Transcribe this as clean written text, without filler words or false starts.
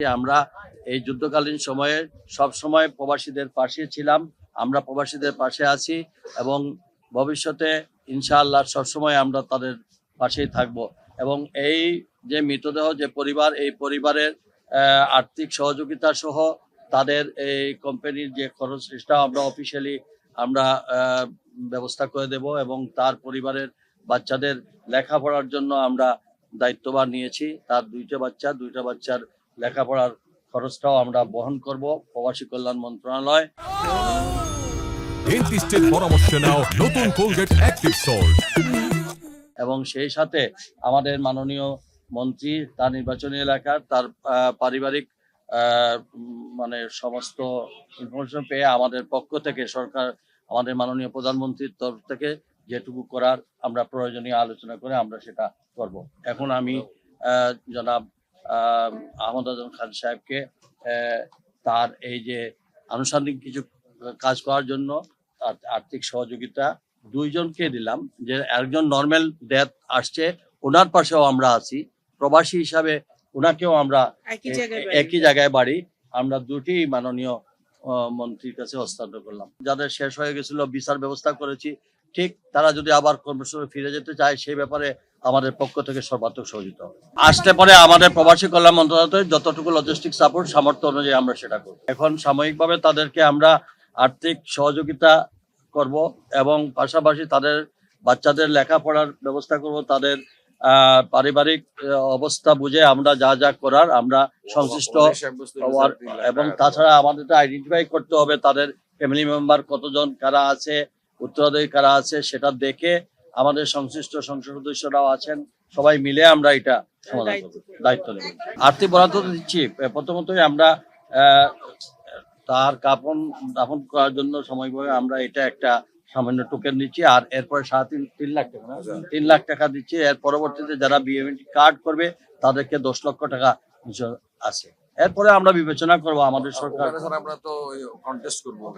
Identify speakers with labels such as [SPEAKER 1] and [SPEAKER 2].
[SPEAKER 1] আমরা এই যুদ্ধকালীন সময়ে সব সময় প্রবাসীদের পাশে ছিলাম। আমরা প্রবাসীদের পাশে আছি এবং ভবিষ্যতে ইনশাআল্লাহ সবসময় আমরা তাদের পাশেই থাকব। এবং এই যে মৃতদেহ যে পরিবার, এই পরিবারের আর্থিক সহযোগিতা সহ তাদের এই কোম্পানির যে খরচ, সেটাও আমরা অফিসিয়ালি আমরা ব্যবস্থা করে দেব এবং তার পরিবারের বাচ্চাদের লেখাপড়ার জন্য আমরা দায়িত্বভার নিয়েছি। তার দুইটা বাচ্চার লেখাপড়ার খরচটাও আমরা বহন করব, প্রবাসী কল্যাণ মন্ত্রণালয়।
[SPEAKER 2] ডেন্টিস্টের পরামর্শ নাও নতুন কোলগেট অ্যাক্টিভ সল্ট।
[SPEAKER 1] এবং সেই সাথে আমাদের মাননীয় মন্ত্রী তার নির্বাচনী এলাকার তার পারিবারিক মানে সমস্ত ইনফরমেশন পেয়ে আমাদের পক্ষ থেকে সরকার, আমাদের মাননীয় প্রধানমন্ত্রীর তরফ থেকে যেটুকু করার আমরা প্রয়োজনীয় আলোচনা করে আমরা সেটা করব। এখন আমি জনাব আহমদ আজম খান সাহেবকে তার এই যে আনুষঙ্গিক কিছু কাজ করার জন্য আর্থিক সহযোগিতা দুইজনকে দিলাম। যে একজন নর্মাল ডেথ আসছে, ওনার পাশেও আমরা আছি প্রবাসী হিসাবে, ওনাকেও আমরা একই জায়গায় বাড়ি আমরা দুটি মাননীয় মন্ত্রীর কাছে হস্তান্তর করলাম। যাদের শেষ হয়ে গেছিল বিচার ব্যবস্থা করেছি, ঠিক তারা যদি আবার কর্মসূচি ফিরে যেতে চায় সেই ব্যাপারে আমাদের পক্ষ থেকে সর্বাত্মক সহযোগিতা হবে। আসতে পারে আমাদের প্রবাসী কল্যাণ মন্ত্রণালয় যতটুকু লজিস্টিক সাপোর্ট সামর্থ্য অনুযায়ী আমরা সেটা করব। এখন সাময়িকভাবে তাদেরকে আমরা আর্থিক সহযোগিতা করব এবং পাশাপাশি তাদের বাচ্চাদের লেখাপড়ার ব্যবস্থা করব। তাদের পারিবারিক অবস্থা বুঝে আমরা যা যা করার আমরা সংশ্লিষ্ট, এবং তাছাড়া আমাদের আইডেন্টিফাই করতে হবে তাদের ফ্যামিলি মেম্বার কতজন, কারা আছে, উত্তরাধিকারী কারা আছে, সেটা দেখে আমাদের সংশ্লিষ্ট সংসদ সদস্যরাও আছেন, সবাই মিলে আমরা এটা সমাধান করব, দায়িত্ব নেব। আর্থিক বরাদ্দ দিচ্ছি। প্রথমতই আমরা তার কাপন দাফন করার জন্য সময়ভাবে আমরা এটা একটা সামান্য টোকেন দিচ্ছি, আর এরপরে 3.5 লাখ টাকা 3 লাখ টাকা দিচ্ছি। এর পরবর্তীতে যারা বিএমটি কার্ড করবে তাদেরকে 10 লক্ষ টাকা আছে। এরপরে আমরা বিবেচনা করব আমাদের সরকার।
[SPEAKER 3] আমরা তো কন্টেস্ট করব।